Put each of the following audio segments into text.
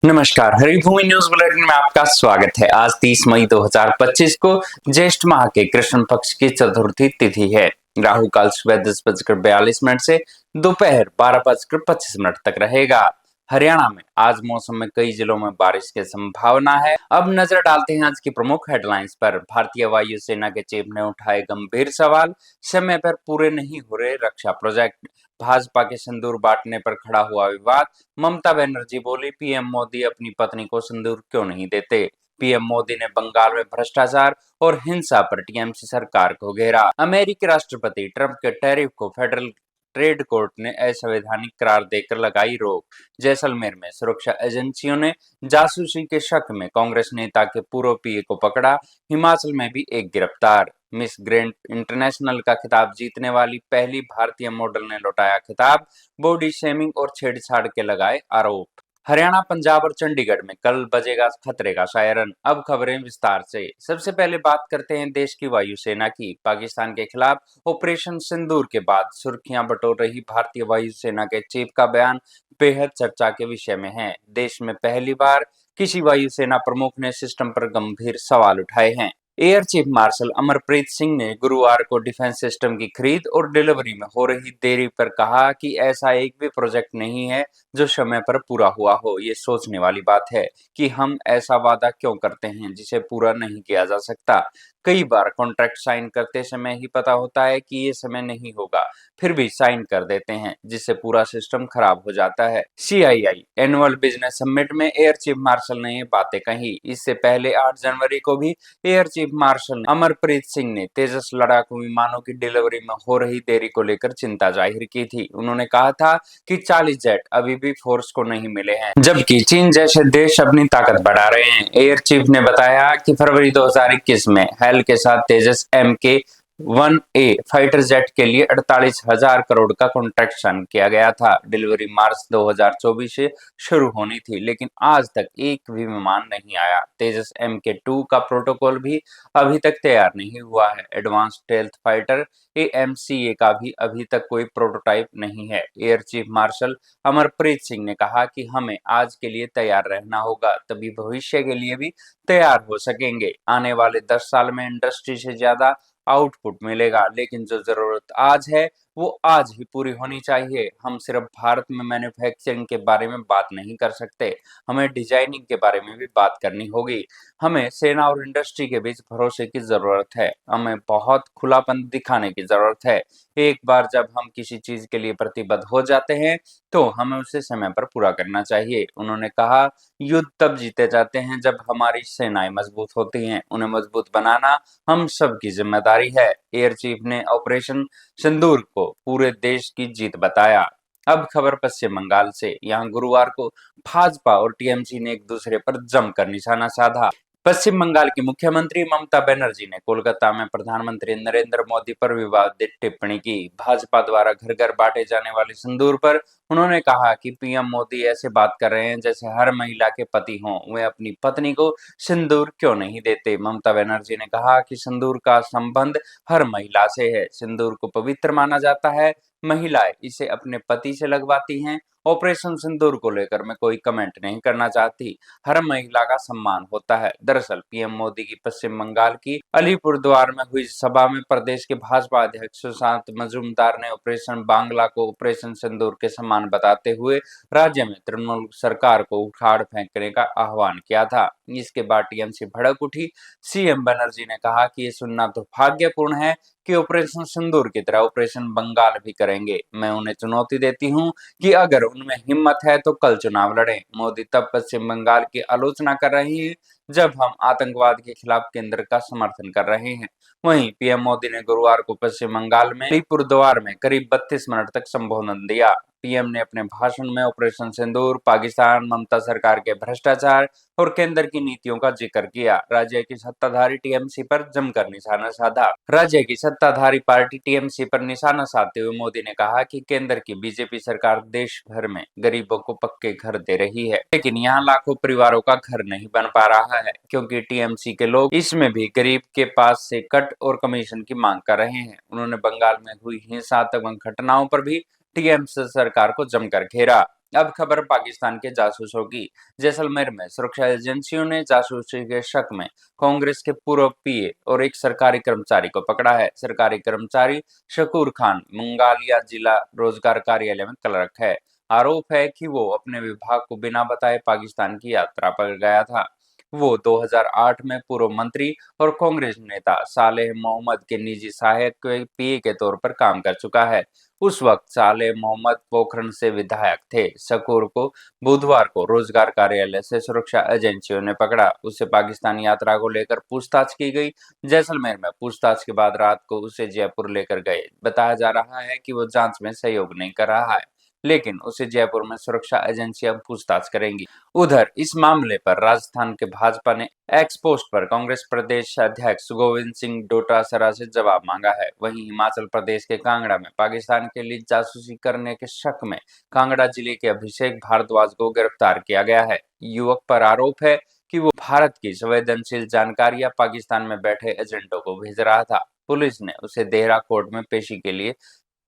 नमस्कार, Haribhoomi news bulletin में आपका स्वागत है। आज 30 मई 2025 को ज्येष्ठ माह के कृष्ण पक्ष की चतुर्थी तिथि है। राहु काल सुबह 10:42 से दोपहर 12:25 तक रहेगा। हरियाणा में आज मौसम में कई जिलों में बारिश की संभावना है। अब नजर डालते हैं आज की प्रमुख हेडलाइंस पर। भारतीय वायुसेना के चीफ ने उठाए गंभीर सवाल, समय पर पूरे नहीं हो रहे रक्षा प्रोजेक्ट। भाजपा के सिंदूर बांटने पर खड़ा हुआ विवाद। ममता बनर्जी बोली, पीएम मोदी अपनी पत्नी को सिंदूर क्यों नहीं देते। पीएम मोदी ने बंगाल में भ्रष्टाचार और हिंसा पर टीएमसी सरकार को घेरा। अमेरिकी राष्ट्रपति ट्रंप के टैरिफ को फेडरल ट्रेड कोर्ट ने असंवैधानिक करार देकर लगाई रोक। जैसलमेर में सुरक्षा एजेंसियों ने जासूसी के शक में कांग्रेस नेता के पूर्व पीए को पकड़ा। हिमाचल में भी एक गिरफ्तार। मिस ग्रैंड इंटरनेशनल का खिताब जीतने वाली पहली भारतीय मॉडल ने लौटाया खिताब। बॉडी शेमिंग और छेड़छाड़ के लगाए आरोप। हरियाणा, पंजाब और चंडीगढ़ में कल बजेगा खतरे का सायरन। अब खबरें विस्तार से। सबसे पहले बात करते हैं देश की वायुसेना की। पाकिस्तान के खिलाफ ऑपरेशन सिंदूर के बाद सुर्खियां बटोर रही भारतीय वायुसेना के चीफ का बयान बेहद चर्चा के विषय में है। देश में पहली बार किसी वायुसेना प्रमुख ने सिस्टम पर गंभीर सवाल उठाए हैं। Air chief marshal Amarpreet Singh ने गुरुवार को डिफेंस सिस्टम की खरीद और डिलीवरी में हो रही देरी पर कहा कि ऐसा एक भी प्रोजेक्ट नहीं है जो समय पर पूरा हुआ हो। ये सोचने वाली बात है कि हम ऐसा वादा क्यों करते हैं जिसे पूरा नहीं किया जा सकता। कई बार कॉन्ट्रैक्ट साइन करते समय ही पता होता है कि ये समय नहीं होगा, फिर भी साइन कर देते हैं, जिससे पूरा सिस्टम खराब हो जाता है। सीआईआई एनुअल बिजनेस समिट में एयर चीफ मार्शल ने ये बातें कही। इससे पहले 8 जनवरी को भी air chief marshal Amarpreet Singh ने तेजस लड़ाकू विमानों की डिलीवरी में हो रही देरी को लेकर चिंता जाहिर की थी। उन्होंने कहा था कि 40 जेट अभी भी फोर्स को नहीं मिले हैं, जबकि चीन जैसे देश अपनी ताकत बढ़ा रहे हैं। एयर चीफ ने बताया कि फरवरी 2021 में हेल के साथ तेजस MK-1A फाइटर जेट के लिए 48,000 करोड़ का कॉन्ट्रैक्ट साइन किया गया था। डिलीवरी मार्च 2024 से शुरू होनी थी, लेकिन आज तक एक भी विमान नहीं आया। तेजस MK-2 का प्रोटोकॉल भी अभी तक तैयार नहीं हुआ है। एडवांस स्टेल्थ फाइटर AMCA का भी अभी तक कोई प्रोटोटाइप नहीं है। Air chief marshal Amarpreet Singh ने कहा कि हमें आज के लिए तैयार रहना होगा, तभी भविष्य के लिए भी तैयार हो सकेंगे। आने वाले 10 साल में इंडस्ट्री से ज्यादा आउटपुट मिलेगा, लेकिन जो जरूरत आज है वो आज ही पूरी होनी चाहिए। हम सिर्फ भारत में मैन्युफैक्चरिंग के बारे में बात नहीं कर सकते, हमें डिजाइनिंग के बारे में भी बात करनी होगी। हमें सेना और इंडस्ट्री के बीच भरोसे की जरूरत है, हमें बहुत खुलापन दिखाने की जरूरत है। एक बार जब हम किसी चीज के लिए प्रतिबद्ध हो जाते हैं तो हमें उसे समय पर पूरा करना चाहिए। उन्होंने कहा, युद्ध तब जीते जाते हैं जब हमारी सेनाएं मजबूत होती हैं, उन्हें मजबूत बनाना हम सबकी जिम्मेदारी है। एयर चीफ ने ऑपरेशन सिंदूर को पूरे देश की जीत बताया। अब खबर पश्चिम बंगाल से। यहाँ गुरुवार को भाजपा और टीएमसी ने एक दूसरे पर जमकर निशाना साधा। पश्चिम बंगाल की मुख्यमंत्री ममता बनर्जी ने कोलकाता में प्रधानमंत्री नरेंद्र मोदी पर विवादित टिप्पणी की। भाजपा द्वारा घर घर बांटे जाने वाले सिंदूर पर उन्होंने कहा कि पीएम मोदी ऐसे बात कर रहे हैं जैसे हर महिला के पति हों, वे अपनी पत्नी को सिंदूर क्यों नहीं देते। ममता बनर्जी ने कहा कि सिंदूर का संबंध हर महिला से है, सिंदूर को पवित्र माना जाता है, महिलाएं इसे अपने पति से लगवाती हैं। ऑपरेशन सिंदूर को लेकर मैं कोई कमेंट नहीं करना चाहती, हर महिला का सम्मान होता है। दरअसल पीएम मोदी की पश्चिम बंगाल की अलीपुरद्वार में हुई सभा में प्रदेश के भाजपा अध्यक्ष सुशांत मजूमदार ने ऑपरेशन बांग्ला को ऑपरेशन सिंदूर के समान बताते हुए राज्य में तृणमूल सरकार को उखाड़ फेंकने का आह्वान किया था। इसके बाद टीएमसी भड़क उठी। सीएम बनर्जी ने कहा कि ये सुनना दुर्भाग्यपूर्ण है कि ऑपरेशन सिंदूर की तरह ऑपरेशन बंगाल भी करेंगे। मैं उन्हें चुनौती देती हूँ कि अगर उनमें हिम्मत है तो कल चुनाव लड़ें। मोदी तब पश्चिम बंगाल की आलोचना कर रहे हैं जब हम आतंकवाद के खिलाफ केंद्र का समर्थन कर रहे हैं। वहीं पीएम मोदी ने गुरुवार को पश्चिम बंगाल में अलीपुरद्वार में करीब 32 मिनट तक संबोधन दिया। पीएम ने अपने भाषण में ऑपरेशन सिंदूर, पाकिस्तान, ममता सरकार के भ्रष्टाचार और केंद्र की नीतियों का जिक्र किया। राज्य की सत्ताधारी टीएमसी पर जमकर निशाना साधा। राज्य की सत्ताधारी पार्टी टीएमसी पर निशाना साधते हुए मोदी ने कहा कि केंद्र की बीजेपी सरकार देश भर में गरीबों को पक्के घर दे रही है, लेकिन यहाँ लाखों परिवारों का घर नहीं बन पा रहा है, क्योंकि टीएमसी के लोग इसमें भी गरीब के पास से कट और कमीशन की मांग कर रहे हैं। उन्होंने बंगाल में हुई हिंसात्मक घटनाओं पर भी टीएमसी सरकार को जमकर घेरा। अब खबर पाकिस्तान के जासूसों की। जैसलमेर में सुरक्षा एजेंसियों ने जासूसी के शक में कांग्रेस के पूर्व पीए और एक सरकारी कर्मचारी को पकड़ा है। सरकारी कर्मचारी शकूर खान मुंगालिया जिला रोजगार कार्यालय में क्लर्क है। आरोप है कि वो अपने विभाग को बिना बताए पाकिस्तान की यात्रा पर गया था। वो 2008 में पूर्व मंत्री और कांग्रेस नेता सालेह मोहम्मद के निजी सहायक के पीए के तौर पर काम कर चुका है। उस वक्त सालेह मोहम्मद पोखरण से विधायक थे। शकूर को बुधवार को रोजगार कार्यालय से सुरक्षा एजेंसियों ने पकड़ा। उसे पाकिस्तान यात्रा को लेकर पूछताछ की गई। जैसलमेर में पूछताछ के बाद रात को उसे जयपुर लेकर गए। बताया जा रहा है कि वो जांच में सहयोग नहीं कर रहा है, लेकिन उसे जयपुर में सुरक्षा एजेंसियां पूछताछ करेंगी। उधर इस मामले पर राजस्थान के भाजपा ने एक्स पोस्ट पर कांग्रेस प्रदेश अध्यक्ष गोविंद सिंह डोटासरा से जवाब मांगा है। वहीं हिमाचल प्रदेश के कांगड़ा में पाकिस्तान के लिए जासूसी करने के शक में कांगड़ा जिले के अभिषेक भारद्वाज को गिरफ्तार किया गया है। युवक पर आरोप है कि वो भारत की संवेदनशील जानकारियां पाकिस्तान में बैठे एजेंटों को भेज रहा था। पुलिस ने उसे देहरा कोर्ट में पेशी के लिए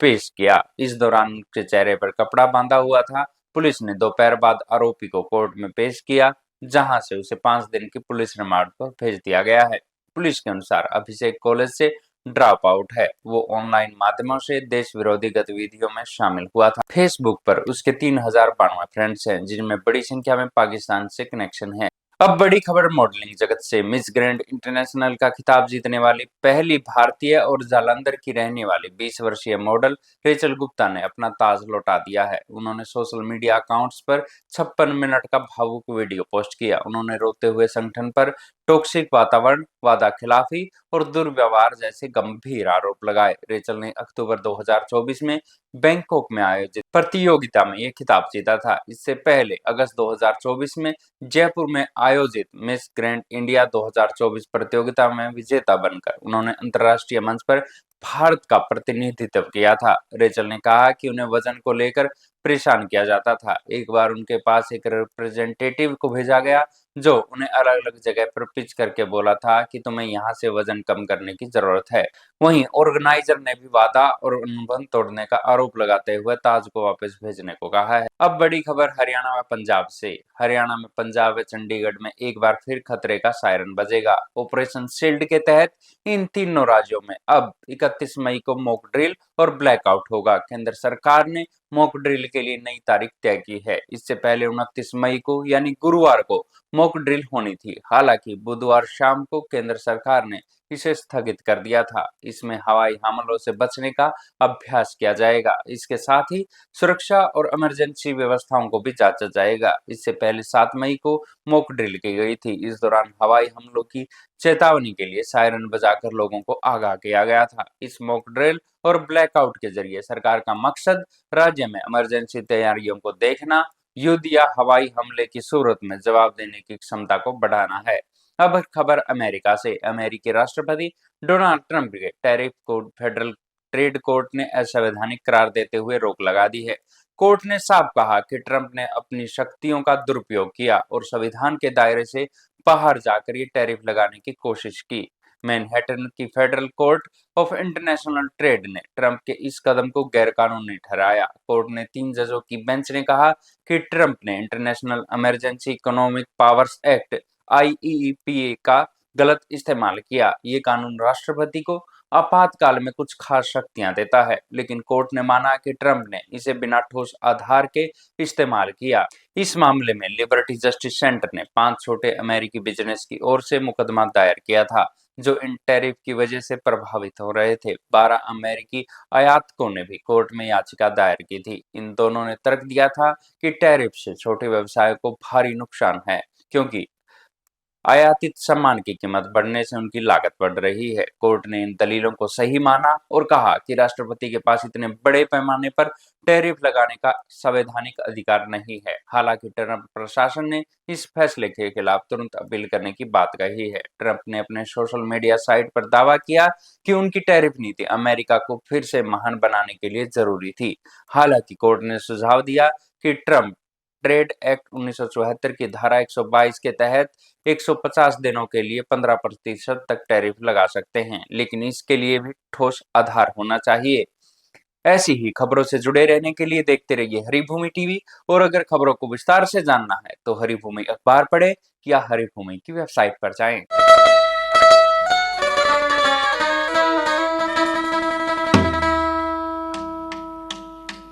पेश किया। इस दौरान उसके चेहरे पर कपड़ा बांधा हुआ था। पुलिस ने दोपहर बाद आरोपी को कोर्ट में पेश किया, जहां से उसे 5 दिन की पुलिस रिमांड पर भेज दिया गया है। पुलिस के अनुसार अभिषेक कॉलेज से ड्रॉप आउट है। वो ऑनलाइन माध्यमों से देश विरोधी गतिविधियों में शामिल हुआ था। फेसबुक पर उसके 3092 फ्रेंड्स हैं, जिनमें बड़ी संख्या में पाकिस्तान से कनेक्शन है। अब बड़ी खबर मॉडलिंग जगत से। मिस ग्रैंड इंटरनेशनल का खिताब जीतने वाली पहली भारतीय और जालंधर की रहने वाली 20 वर्षीय मॉडल रेचल गुप्ता ने अपना ताज लौटा दिया है। उन्होंने सोशल मीडिया अकाउंट्स पर 56 मिनट का भावुक वीडियो पोस्ट किया। उन्होंने रोते हुए संगठन पर टॉक्सिक वातावरण, वादा खिलाफी और दुर्व्यवहार जैसे गंभीर आरोप लगाए। रेचल ने अक्टूबर 2024 में बैंकॉक में आयोजित प्रतियोगिता में यह खिताब जीता था। इससे पहले अगस्त 2024 में जयपुर में आयोजित मिस ग्रैंड इंडिया 2024 प्रतियोगिता में विजेता बनकर उन्होंने अंतर्राष्ट्रीय मंच पर भारत का प्रतिनिधित्व किया था। रेचल ने कहा कि उन्हें वजन को लेकर परेशान किया जाता था। एक बार उनके पास एक रिप्रेजेंटेटिव को भेजा गया, जो उन्हें अलग-अलग जगह पर पिच करके बोला था कि तुम्हें यहाँ से वजन कम करने की जरूरत है। वहीं ऑर्गेनाइजर ने भी वादा और अनुबंध तोड़ने का आरोप लगाते हुए ताज को वापस भेजने को कहा है। अब बड़ी खबर हरियाणा में पंजाब से। हरियाणा में पंजाब व चंडीगढ़ में एक बार फिर खतरे का सायरन बजेगा। ऑपरेशन शील्ड के तहत इन तीनों राज्यों में अब 31 मई को मॉक ड्रिल और ब्लैकआउट होगा। केंद्र सरकार ने मॉक ड्रिल के लिए नई तारीख तय की है। इससे पहले 29 मई को यानी गुरुवार को मॉक ड्रिल होनी थी। हालांकि बुधवार शाम को केंद्र सरकार ने इसे स्थगित कर दिया था। इसमें हवाई हमलों से बचने का अभ्यास किया जाएगा। इसके साथ ही सुरक्षा और इमरजेंसी व्यवस्थाओं को भी जांचा जाएगा। इससे पहले 7 मई को मॉक ड्रिल की गई थी। इस दौरान हवाई हमलों की चेतावनी के लिए सायरन बजाकर लोगों को आगाह किया गया था। इस मॉक ड्रिल और ब्लैकआउट के जरिए सरकार का मकसद राज्य में इमरजेंसी तैयारियों को देखना, युद्ध या हवाई हमले की सूरत में जवाब देने की क्षमता को बढ़ाना है। अब खबर अमेरिका से। अमेरिकी राष्ट्रपति डोनाल्ड ट्रंप के टैरिफ को फेडरल ट्रेड कोर्ट ने असंवैधानिक करार देते हुए रोक लगा दी है। कोर्ट ने साफ कहा कि ट्रंप ने अपनी शक्तियों का दुरुपयोग किया और संविधान के दायरे से बाहर जाकर ये टैरिफ लगाने की कोशिश की। मैनहट्टन की federal court of international trade ने ट्रंप के इस कदम को गैरकानूनी ठहराया। कोर्ट ने 3 जजों की बेंच ने कहा कि ट्रंप ने international emergency economic powers act IEEPA का गलत इस्तेमाल किया। ये कानून राष्ट्रपति को आपातकाल में कुछ खास शक्तियां देता है, लेकिन कोर्ट ने माना कि ट्रंप ने इसे बिना ठोस आधार के इस्तेमाल किया। इस मामले में लिबर्टी जस्टिस सेंटर ने 5 छोटे अमेरिकी बिजनेस की ओर से मुकदमा दायर किया था, जो इन टैरिफ की वजह से प्रभावित हो रहे थे। 12 अमेरिकी आयातकों ने भी कोर्ट में याचिका दायर की थी। इन दोनों ने तर्क दिया था कि टैरिफ से छोटे व्यवसाय को भारी नुकसान है, क्योंकि आयातित सामान की कीमत बढ़ने से उनकी लागत बढ़ रही है। कोर्ट ने इन दलीलों को सही माना और कहा कि राष्ट्रपति के पास इतने बड़े पैमाने पर टैरिफ लगाने का संवैधानिक अधिकार नहीं है। हालांकि ट्रंप प्रशासन ने इस फैसले के खिलाफ तुरंत अपील करने की बात कही है। ट्रंप ने अपने सोशल मीडिया साइट पर दावा किया कि उनकी टैरिफ नीति अमेरिका को फिर से महान बनाने के लिए जरूरी थी। हालांकि कोर्ट ने सुझाव दिया कि ट्रंप ट्रेड एक्ट 1974 की धारा 122 के तहत 150 दिनों के लिए 15% तक टैरिफ लगा सकते हैं, लेकिन इसके लिए भी ठोस आधार होना चाहिए। ऐसी ही खबरों से जुड़े रहने के लिए देखते रहिए हरिभूमि टीवी। और अगर खबरों को विस्तार से जानना है तो हरिभूमि अखबार पढ़े या हरिभूमि की वेबसाइट पर जाएं।